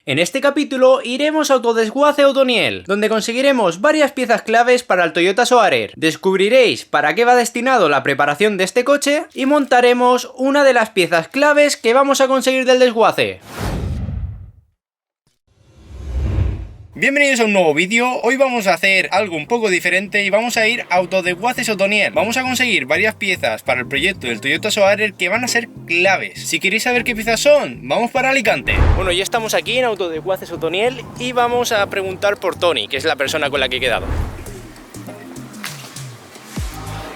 En este capítulo iremos a Autodesguace Otoniel, donde conseguiremos varias piezas claves para el Toyota Soarer. Descubriréis para qué va destinado la preparación de este coche y montaremos una de las piezas claves que vamos a conseguir del desguace. Bienvenidos a un nuevo vídeo. Hoy vamos a hacer algo un poco diferente y vamos a ir a Autodesguace Otoniel. Vamos a conseguir varias piezas para el proyecto del Toyota Soarer que van a ser claves. Si queréis saber qué piezas son, vamos para Alicante. Bueno, ya estamos aquí en Autodesguace Otoniel y vamos a preguntar por Tony, que es la persona con la que he quedado.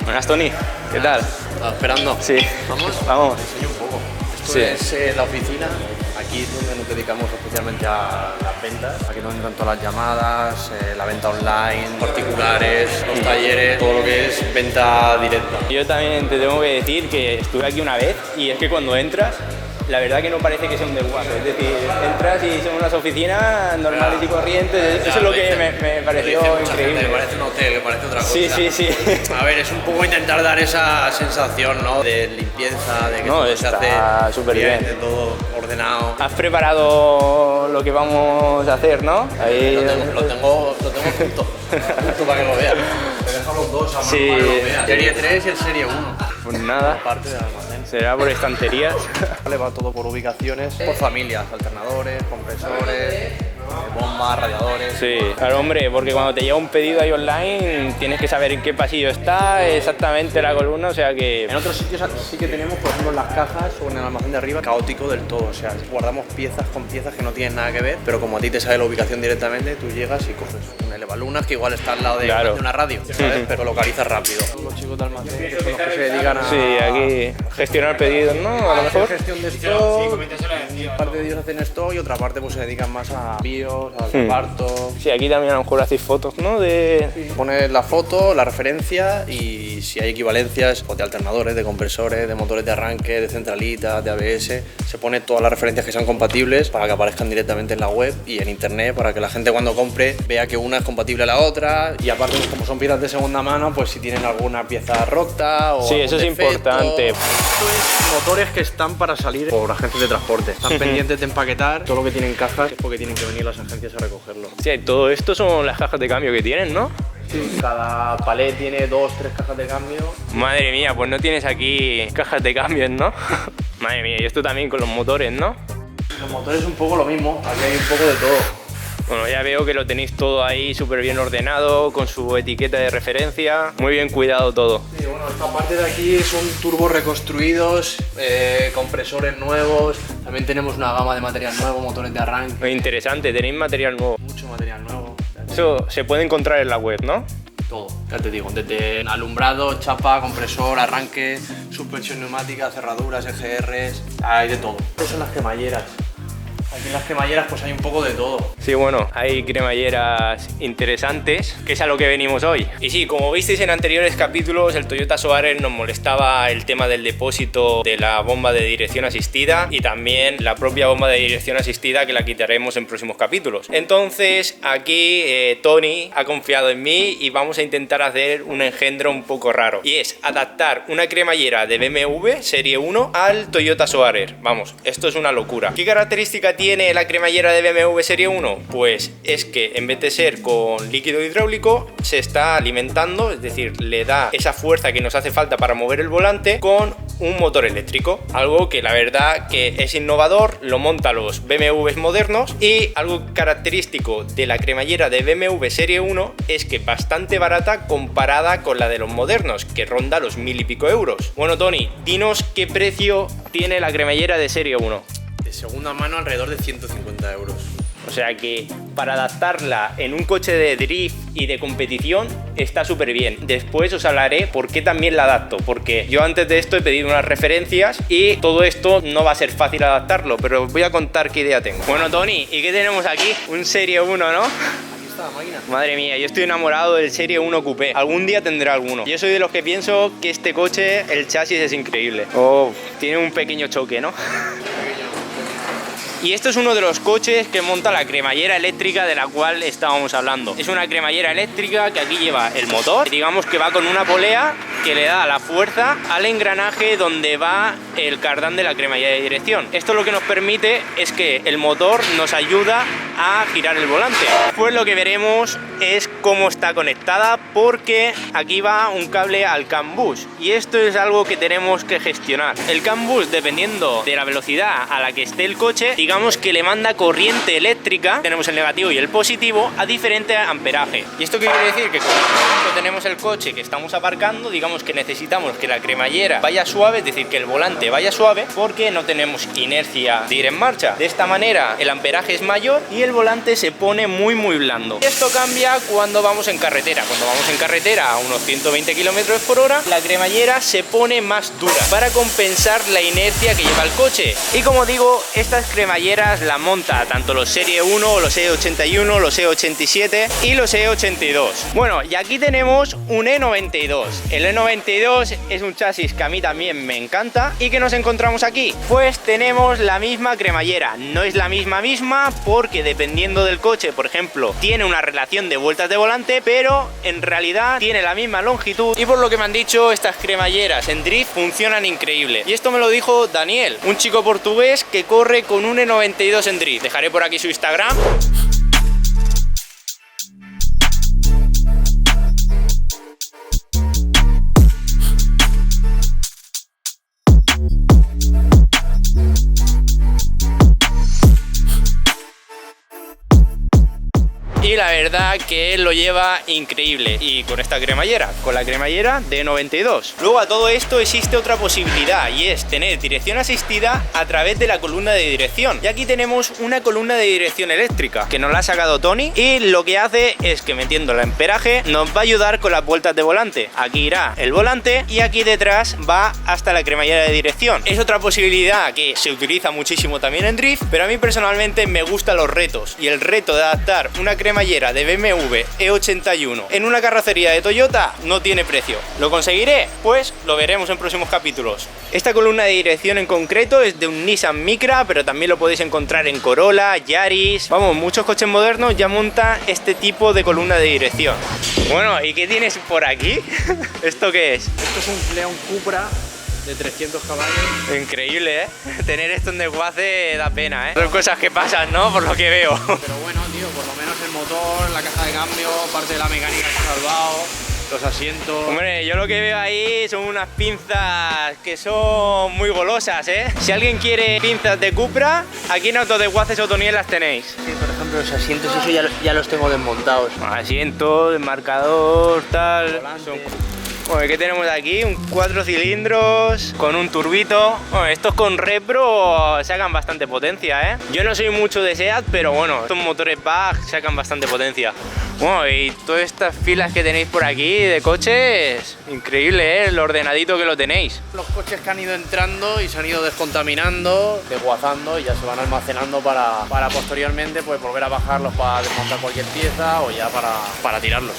Buenas, Tony. ¿Qué tal? ¿Estaba esperando? Sí. ¿Vamos? Vamos. Enseño un poco. Esto Sí. es la oficina. Aquí es donde nos dedicamos especialmente a las ventas. Aquí nos entran todas las llamadas, la venta online, particulares, los talleres, todo lo que es venta directa. Yo también te tengo que decir que estuve aquí una vez y es que cuando entras, la verdad que no parece que sea un desguace. Es decir, entras y son unas oficinas normales y corrientes. Eso es lo que me pareció increíble. Me parece un hotel, me parece otra cosa. Sí, sí, sí. A ver, es un poco intentar dar esa sensación, ¿no? De limpieza, de que No, todo se está hace súper bien. de todo ordenado. Has preparado lo que vamos a hacer, ¿no? Ahí... Lo tengo junto para que lo veas. Te dejo los dos a mano Sí. para que lo veas. Serie 3 y el Serie 1. Pues nada, Parte del almacén. será por estanterías. Le va todo por ubicaciones, por familias, alternadores, compresores, bombas, radiadores. Sí, claro, hombre, porque cuando te llega un pedido ahí online tienes que saber en qué pasillo está exactamente la columna, o sea que... En otros sitios sí que tenemos, por ejemplo, en las cajas o en el almacén de arriba, caótico del todo. O sea, guardamos piezas con piezas que no tienen nada que ver, pero como a ti te sale la ubicación directamente, tú llegas y coges un elevalunas que igual está al lado de, Claro. de una radio, ¿sabes? Pero localizas rápido. Los chicos de almacén que son los que se dedican a... Sí, aquí gestionar pedidos, ¿no? A lo mejor. Gestión de stock, parte de ellos hacen stock y otra parte pues se dedican más a envíos, al reparto. Sí, aquí también a lo mejor hacéis fotos, ¿no? De... Pones la foto, la referencia y si hay equivalencias pues, de alternadores, de compresores, de motores de arranque, de centralitas, de ABS, se pone todas las referencias que sean compatibles para que aparezcan directamente en la web y en internet para que la gente cuando compre vea que una es compatible a la otra y aparte pues, como son piezas de segunda mano pues si tienen alguna pieza rota o Sí, algún eso es defecto. importante. Esto es motores que están para salir por agencias de transporte, están pendientes de empaquetar todo lo que tienen cajas es porque tienen que venir las agencias a recogerlo. Sí, todo esto son las cajas de cambio que tienen, ¿no? Sí, cada palet tiene 2-3 cajas de cambio. Madre mía, pues no tienes aquí cajas de cambios, ¿no? Madre mía, y esto también con los motores, ¿no? Los motores es un poco lo mismo, aquí hay un poco de todo. Bueno, ya veo que lo tenéis todo ahí súper bien ordenado, con su etiqueta de referencia, muy bien cuidado todo. Sí, bueno, esta parte de aquí son turbos reconstruidos, compresores nuevos, también tenemos una gama de material nuevo, motores de arranque, Muy interesante, tenéis material nuevo. mucho material nuevo. Eso se puede encontrar en la web, ¿no? Todo, ya te digo, desde alumbrado, chapa, compresor, arranque, suspensión neumática, cerraduras, EGRs, hay de todo. Estas son las cremalleras. Aquí en las cremalleras pues hay un poco de todo. Sí, bueno, hay cremalleras interesantes, que es a lo que venimos hoy. Y sí, como visteis en anteriores capítulos, el Toyota Soarer nos molestaba el tema del depósito de la bomba de dirección asistida y también la propia bomba de dirección asistida, que la quitaremos en próximos capítulos. Entonces, aquí Tony ha confiado en mí y vamos a intentar hacer un engendro un poco raro. Y es adaptar una cremallera de BMW Serie 1 al Toyota Soarer. Vamos, esto es una locura. ¿Qué característica tiene la cremallera de BMW Serie 1? Pues es que en vez de ser con líquido hidráulico se está alimentando, es decir, le da esa fuerza que nos hace falta para mover el volante con un motor eléctrico, algo que la verdad que es innovador, lo monta los BMWs modernos y algo característico de la cremallera de BMW Serie 1 es que bastante barata comparada con la de los modernos, que ronda los 1000 y pico euros. Bueno, Tony, dinos qué precio tiene la cremallera de Serie 1. De segunda mano alrededor de 150 euros. O sea que para adaptarla en un coche de drift y de competición está súper bien. Después os hablaré por qué también la adapto, porque yo antes de esto he pedido unas referencias y todo esto no va a ser fácil adaptarlo, pero os voy a contar qué idea tengo. Bueno, Tony, ¿y qué tenemos aquí? Un Serie 1, ¿no? Aquí está la máquina. Madre mía, yo estoy enamorado del Serie 1 Coupé. Algún día tendré alguno. Yo soy de los que pienso que este coche, el chasis es increíble. Oh, tiene un pequeño choque, ¿no? Y esto es uno de los coches que monta la cremallera eléctrica de la cual estábamos hablando. Es una cremallera eléctrica que aquí lleva el motor, digamos que va con una polea que le da la fuerza al engranaje donde va el cardán de la cremallera de dirección. Esto lo que nos permite es que el motor nos ayuda a girar el volante. Pues lo que veremos es cómo está conectada, porque aquí va un cable al CAN bus y esto es algo que tenemos que gestionar. El CAN bus, dependiendo de la velocidad a la que esté el coche, digamos que le manda corriente eléctrica, tenemos el negativo y el positivo, a diferente amperaje. ¿Y esto qué quiere decir? Que cuando tenemos el coche que estamos aparcando, digamos que necesitamos que la cremallera vaya suave, es decir, que el volante vaya suave, porque no tenemos inercia de ir en marcha. De esta manera el amperaje es mayor y el volante se pone muy blando. Esto cambia cuando vamos en carretera. Cuando vamos en carretera a unos 120 km por hora, la cremallera se pone más dura para compensar la inercia que lleva el coche. Y como digo, estas cremalleras las monta tanto los Serie 1, los E81, los E87 y los E82. Bueno, y aquí tenemos un E92. El E92 es un chasis que a mí también me encanta. ¿Y qué nos encontramos aquí? Pues tenemos la misma cremallera. No es la misma porque dependiendo del coche, por ejemplo, tiene una relación de vueltas de volante, pero en realidad tiene la misma longitud, y por lo que me han dicho, estas cremalleras en drift funcionan increíble. Y esto me lo dijo Daniel, un chico portugués que corre con un E92 en drift. Dejaré por aquí su Instagram. Y la verdad que él lo lleva increíble. Y con esta cremallera, con la cremallera de 92. Luego a todo esto existe otra posibilidad, y es tener dirección asistida a través de la columna de dirección. Y aquí tenemos una columna de dirección eléctrica que nos la ha sacado Tony, y lo que hace es que, metiendo el amperaje, nos va a ayudar con las vueltas de volante. Aquí irá el volante y aquí detrás va hasta la cremallera de dirección. Es otra posibilidad que se utiliza muchísimo también en drift, pero a mí personalmente me gustan los retos, y el reto de adaptar una cremallera de BMW E81 en una carrocería de Toyota no tiene precio. ¿Lo conseguiré? Pues lo veremos en próximos capítulos. Esta columna de dirección en concreto es de un Nissan Micra, pero también lo podéis encontrar en Corolla, Yaris. Vamos, muchos coches modernos ya montan este tipo de columna de dirección. Bueno, ¿y qué tienes por aquí? ¿Esto qué es? Esto es un León Cupra de 300 caballos. Increíble, ¿eh? Tener esto en desguace da pena, ¿eh? Son cosas que pasan, ¿no? Por lo que veo. Pero bueno, tío, por lo menos el motor, la caja de cambio, parte de la mecánica que se ha salvado, los asientos. Hombre, yo lo que veo ahí son unas pinzas que son muy golosas, ¿eh? Si alguien quiere pinzas de Cupra, aquí en Autodesguaces Otoniel las tenéis. Sí, por ejemplo, los asientos, eso ya los tengo desmontados. Asientos, marcador, tal. Bueno, ¿qué tenemos aquí? Un 4 cilindros con un turbito. Bueno, estos con Repro sacan bastante potencia, ¿eh? Yo no soy mucho de SEAT, pero bueno, estos motores BAG sacan bastante potencia. Bueno, y todas estas filas que tenéis por aquí de coches, increíble, ¿eh? El ordenadito que lo tenéis. Los coches que han ido entrando y se han ido descontaminando, desguazando, y ya se van almacenando para posteriormente pues volver a bajarlos para desmontar cualquier pieza o ya para tirarlos.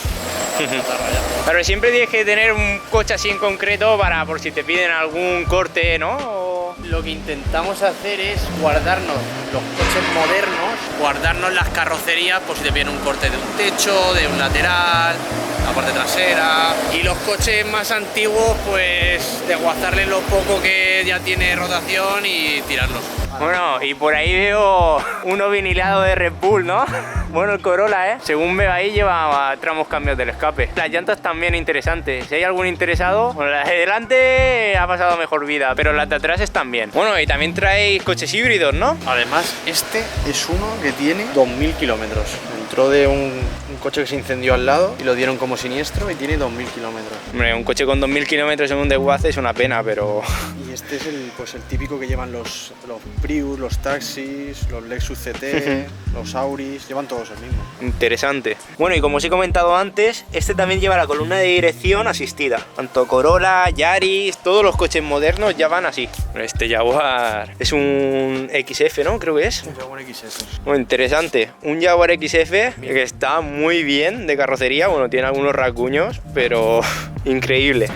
Pero siempre tienes que tener un coche así en concreto para por si te piden algún corte, ¿no? Lo que intentamos hacer es guardarnos los coches modernos, guardarnos las carrocerías por si te piden un corte de un techo, de un lateral, la parte trasera, y los coches más antiguos pues desguazarles lo poco que ya tiene rotación y tirarlos. Bueno, y por ahí veo uno vinilado de Red Bull, ¿no? Bueno, el Corolla, ¿eh? Según veo ahí lleva tramos cambios del escape. Las llantas también interesantes. Si hay algún interesado, bueno, las de delante ha pasado mejor vida, pero las de atrás están bien. Bueno, y también traéis coches híbridos, ¿no? Además, este es uno que tiene 2000 kilómetros. Entró de un coche que se incendió al lado y lo dieron como siniestro y tiene 2000 kilómetros. Hombre, un coche con 2000 kilómetros en un desguace es una pena, pero... Y este es el típico que llevan los Prius, los taxis, los Lexus CT, los Auris, llevan todos el mismo. Interesante. Bueno, y como os he comentado antes, este también lleva la columna de dirección asistida. Tanto Corolla, Yaris, todos los coches modernos ya van así. Este Jaguar es un XF, ¿no? Creo que es. Un Jaguar XF. Bueno, interesante. Un Jaguar XF que está muy bien de carrocería. Bueno, tiene algunos rasguños, pero increíble.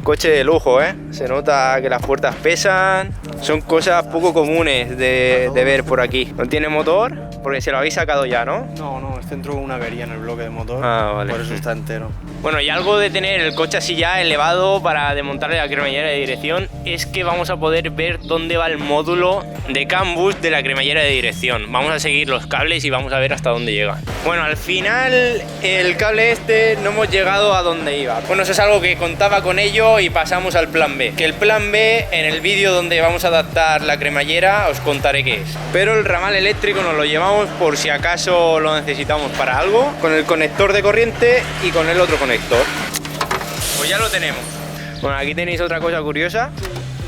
Coche de lujo, ¿eh? Se nota que las puertas pesan. Son cosas poco comunes de ver por aquí. ¿No tiene motor? Porque se lo habéis sacado ya, ¿no? No, este entró con una avería en el bloque de motor. Ah, vale. Por eso está entero. Bueno, y algo de tener el coche así ya elevado para desmontarle la cremallera de dirección es que vamos a poder ver dónde va el módulo de CAN bus de la cremallera de dirección. Vamos a seguir los cables y vamos a ver hasta dónde llega. Bueno, al final el cable este no hemos llegado a donde iba. Bueno, eso es algo que contaba con ello y pasamos al plan B. Que el plan B, en el vídeo donde vamos a adaptar la cremallera, os contaré qué es. Pero el ramal eléctrico nos lo llevamos por si acaso lo necesitamos para algo, con el conector de corriente y con el otro conector. Pues ya lo tenemos. Bueno, aquí tenéis otra cosa curiosa.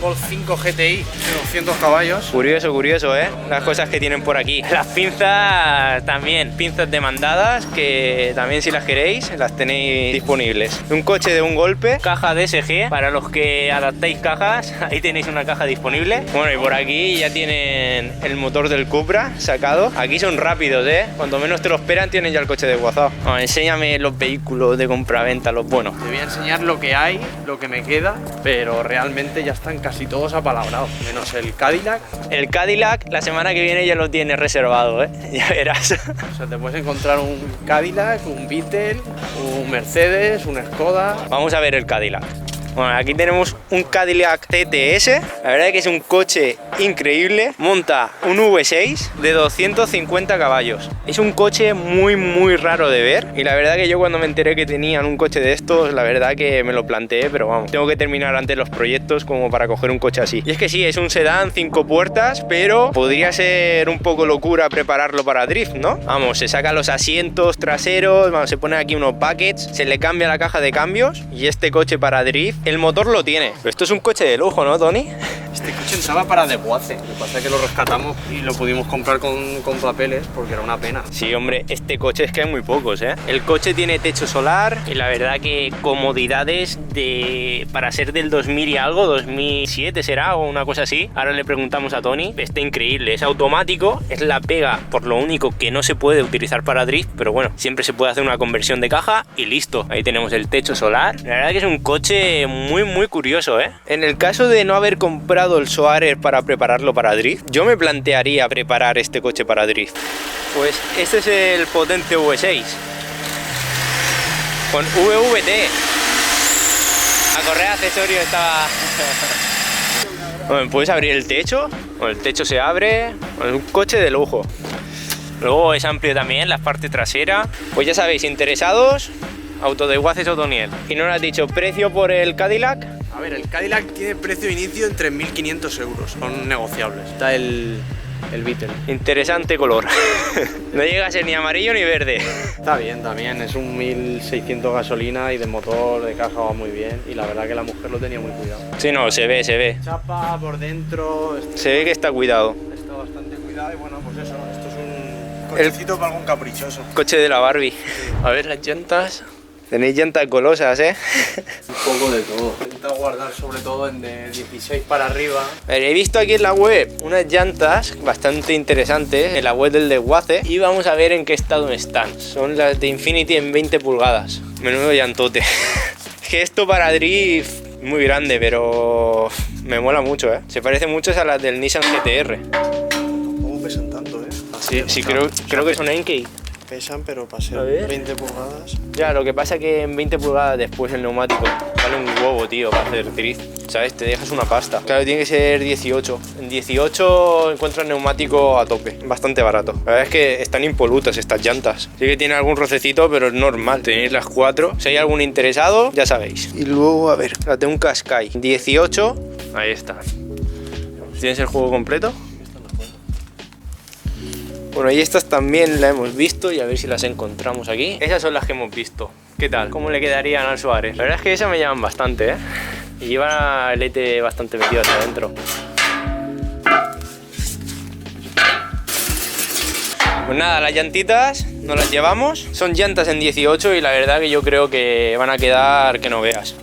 Golf 5 GTI de 200 caballos. Curioso, curioso, ¿eh? Las cosas que tienen por aquí. Las pinzas también, pinzas demandadas, que también si las queréis, las tenéis disponibles. Un coche de un golpe, caja DSG, para los que adaptáis cajas, ahí tenéis una caja disponible. Bueno, y por aquí ya tienen el motor del Cupra sacado. Aquí son rápidos, ¿eh? Cuanto menos te lo esperan, tienen ya el coche desguazado. Bueno, enséñame los vehículos de compraventa, los buenos. Te voy a enseñar lo que hay, lo que me queda, pero realmente ya están casi todos apalabrados, menos el Cadillac. El Cadillac la semana que viene ya lo tiene reservado, ¿eh? Ya verás. O sea, te puedes encontrar un Cadillac, un Beetle, un Mercedes, un Skoda. Vamos a ver el Cadillac. Bueno, aquí tenemos un Cadillac CTS. La verdad es que es un coche increíble. Monta un V6 de 250 caballos. Es un coche muy raro de ver. Y la verdad que yo cuando me enteré que tenían un coche de estos, la verdad que me lo planteé, pero vamos, tengo que terminar antes los proyectos como para coger un coche así. Y es que sí, es un sedán 5 puertas, pero podría ser un poco locura prepararlo para drift, ¿no? Vamos, se sacan los asientos traseros, vamos, se pone aquí unos buckets, se le cambia la caja de cambios y este coche para drift, el motor lo tiene. Pero esto es un coche de lujo, ¿no, Tony? Este coche entraba para desguace. Lo que pasa es que lo rescatamos y lo pudimos comprar con papeles porque era una pena. Sí, hombre, este coche es que hay muy pocos, ¿eh? El coche tiene techo solar y la verdad que comodidades para ser del 2000 y algo, 2007 será o una cosa así. Ahora le preguntamos a Tony. Está increíble, es automático, es la pega por lo único que no se puede utilizar para drift, pero bueno, siempre se puede hacer una conversión de caja y listo. Ahí tenemos el techo solar. La verdad que es un coche muy curioso, ¿eh? En el caso de no haber comprado el Soares para prepararlo para drift, yo me plantearía preparar este coche para drift. Pues este es el potente V6 con VVT. La correa accesorio estaba... Bueno, ¿puedes abrir el techo? Bueno, el techo se abre. Bueno, es un coche de lujo. Luego es amplio también la parte trasera. Pues ya sabéis, interesados, Autodesguaces Otoniel. Y no le has dicho precio por el Cadillac. A ver, el Cadillac tiene precio de inicio en 3.500 euros. Son negociables. Está el Beetle. Interesante color. No llega a ser ni amarillo ni verde. Está bien también, es un 1600 gasolina y de motor, de caja va muy bien. Y la verdad que la mujer lo tenía muy cuidado. Sí, no, se ve. Chapa por dentro. Se ve que está cuidado. Está bastante cuidado y bueno, pues eso, esto es un cochecito para algún caprichoso. Coche de la Barbie. A ver las llantas. Tenéis llantas golosas, ¿eh? Un poco de todo. Intenta guardar sobre todo en de 16 para arriba. A ver, he visto aquí en la web unas llantas bastante interesantes, en la web del desguace, y vamos a ver en qué estado están. Son las de Infinity en 20 pulgadas. Menudo llantote. Es que esto para drift muy grande, pero me mola mucho, ¿eh? Se parece mucho a las del Nissan GT-R. Tampoco pesan tanto, ¿eh? Así, Sí, creo que son Enkei. Pesan, pero para ser A ver. 20 pulgadas. Ya, lo que pasa es que en 20 pulgadas después el neumático vale un huevo, tío, para hacer drift. ¿Sabes? Te dejas una pasta. Claro, tiene que ser 18. En 18 encuentras neumático a tope. Bastante barato. La verdad es que están impolutas estas llantas. Sí que tiene algún rocecito, pero es normal. Tenéis las 4. Si hay algún interesado, ya sabéis. Y luego, a ver, la de un Qashqai. 18. Ahí está. ¿Tienes el juego completo? Bueno, y estas también las hemos visto y a ver si las encontramos aquí. Esas son las que hemos visto. ¿Qué tal? ¿Cómo le quedarían al Soares? La verdad es que esas me llaman bastante, ¿eh? Y llevan el ET bastante metido hacia adentro. Pues nada, las llantitas nos las llevamos. Son llantas en 18 y la verdad que yo creo que van a quedar que no veas.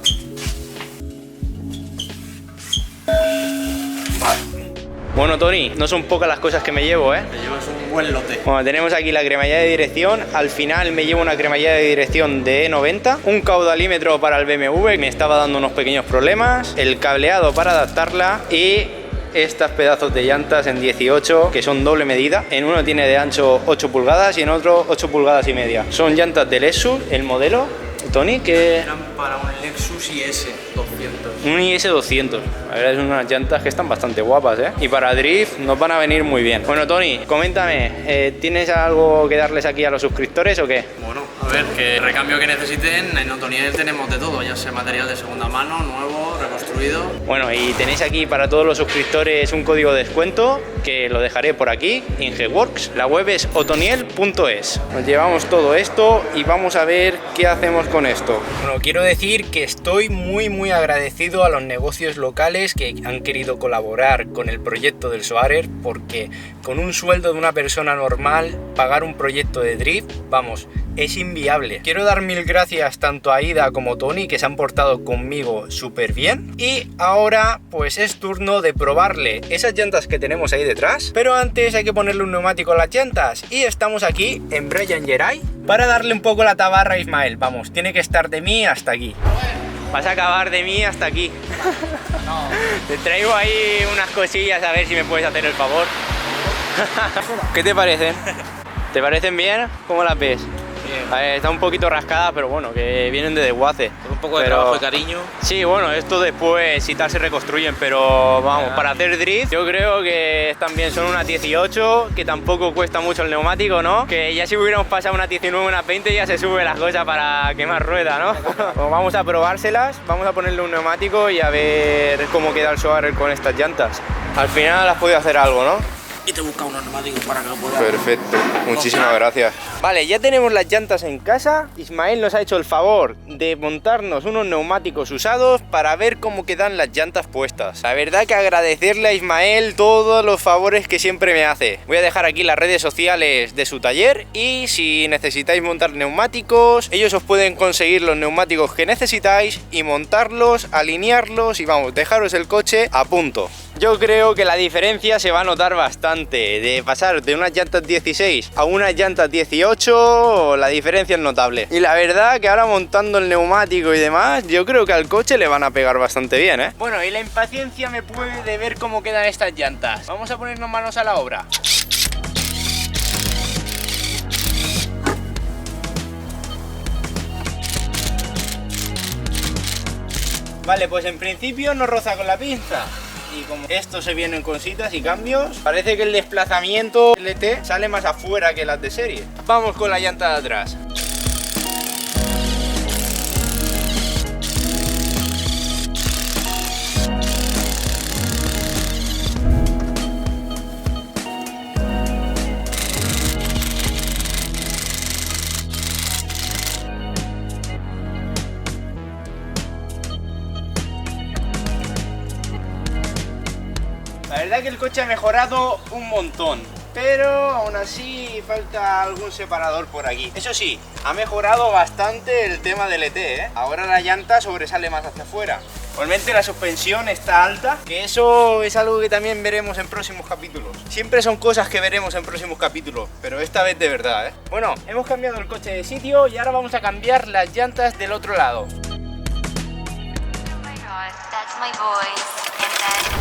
Bueno, Tony, no son pocas las cosas que me llevo, ¿eh? Te llevas un buen lote. Bueno, tenemos aquí la cremallera de dirección. Al final me llevo una cremallera de dirección de E90, un caudalímetro para el BMW que me estaba dando unos pequeños problemas, el cableado para adaptarla y estas pedazos de llantas en 18 que son doble medida. En uno tiene de ancho 8 pulgadas y en otro 8 pulgadas y media. Son llantas del Lexus, el modelo, Tony, que... Eran para un Lexus IS 200. Un IS 200. La verdad es unas llantas que están bastante guapas, ¿eh? Y para drift nos van a venir muy bien. Bueno, Tony, coméntame, ¿tienes algo que darles aquí a los suscriptores o qué? Bueno, a ver, que el recambio que necesiten, en Otoniel tenemos de todo, ya sea material de segunda mano, nuevo, reconstruido. Bueno, y tenéis aquí para todos los suscriptores un código de descuento que lo dejaré por aquí, Ingeworks. La web es otoniel.es. Nos llevamos todo esto y vamos a ver qué hacemos con esto. Bueno, quiero decir que estoy muy agradecido a los negocios locales que han querido colaborar con el proyecto del Soarer, porque con un sueldo de una persona normal pagar un proyecto de drift, vamos, es inviable. Quiero dar mil gracias tanto a Ida como Tony, que se han portado conmigo súper bien. Y ahora pues es turno de probarle esas llantas que tenemos ahí detrás, pero antes hay que ponerle un neumático a las llantas y estamos aquí en Brian Geray para darle un poco la tabarra a Ismael. Vamos, tiene que estar de mí hasta aquí. Vas a acabar de mí hasta aquí. No. Te traigo ahí unas cosillas a ver si me puedes hacer el favor. ¿Qué te parecen? ¿Te parecen bien? ¿Cómo las ves? Bien. A ver, está un poquito rascada, pero bueno, que vienen de desguace. Con un poco de trabajo y cariño. Sí, bueno, esto después y tal se reconstruyen, pero vamos, para hacer drift yo creo que también son unas 18, que tampoco cuesta mucho el neumático, ¿no? Que ya si hubiéramos pasado unas 19, unas 20 ya se sube las cosas para quemar rueda, ¿no? Pues vamos a probárselas, vamos a ponerle un neumático y a ver cómo queda el Soarer con estas llantas. Al final has podido hacer algo, ¿no? Y te busca unos neumáticos para que lo puedas. Perfecto, muchísimas gracias. Vale, ya tenemos las llantas en casa. Ismael nos ha hecho el favor de montarnos unos neumáticos usados para ver cómo quedan las llantas puestas. La verdad que agradecerle a Ismael todos los favores que siempre me hace. Voy a dejar aquí las redes sociales de su taller y si necesitáis montar neumáticos, ellos os pueden conseguir los neumáticos que necesitáis y montarlos, alinearlos y vamos, dejaros el coche a punto. Yo creo que la diferencia se va a notar bastante. De pasar de unas llantas 16 a unas llantas 18, la diferencia es notable. Y la verdad que ahora montando el neumático y demás, yo creo que al coche le van a pegar bastante bien, ¿eh? Bueno, y la impaciencia me puede de ver cómo quedan estas llantas. Vamos a ponernos manos a la obra. Vale, pues en principio no roza con la pinza. Y como esto se vienen con cositas y cambios, parece que el desplazamiento LT sale más afuera que las de serie. Vamos con la llanta de atrás. La verdad que el coche ha mejorado un montón, pero aún así falta algún separador por aquí. Eso sí, ha mejorado bastante el tema del ET, ¿eh? Ahora la llanta sobresale más hacia afuera. Igualmente la suspensión está alta, que eso es algo que también veremos en próximos capítulos. Siempre son cosas que veremos en próximos capítulos, pero esta vez de verdad, ¿eh? Bueno, hemos cambiado el coche de sitio y ahora vamos a cambiar las llantas del otro lado. That's my voice, and that.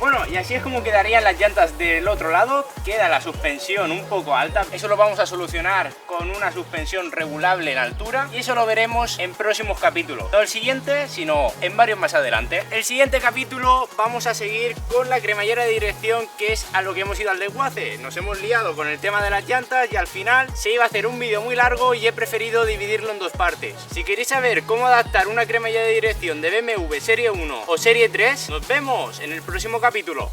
Bueno, y así es como quedarían las llantas del otro lado. Queda la suspensión un poco alta. Eso lo vamos a solucionar con una suspensión regulable en altura y eso lo veremos en próximos capítulos. No el siguiente, sino en varios más adelante. El siguiente capítulo vamos a seguir con la cremallera de dirección, que es a lo que hemos ido al desguace. Nos hemos liado con el tema de las llantas y al final se iba a hacer un vídeo muy largo y he preferido dividirlo en dos partes. Si queréis saber cómo adaptar una cremallera de dirección de BMW Serie 1 o Serie 3, nos vemos en el próximo capítulo.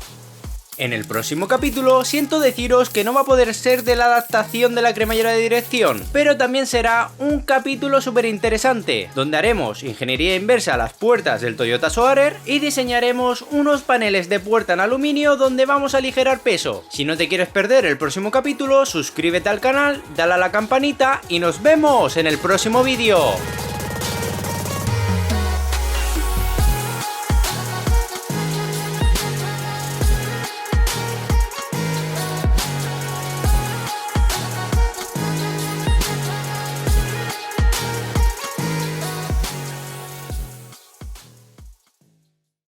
En el próximo capítulo siento deciros que no va a poder ser de la adaptación de la cremallera de dirección, pero también será un capítulo súper interesante, donde haremos ingeniería inversa a las puertas del Toyota Soarer y diseñaremos unos paneles de puerta en aluminio donde vamos a aligerar peso. Si no te quieres perder el próximo capítulo, suscríbete al canal, dale a la campanita y nos vemos en el próximo vídeo.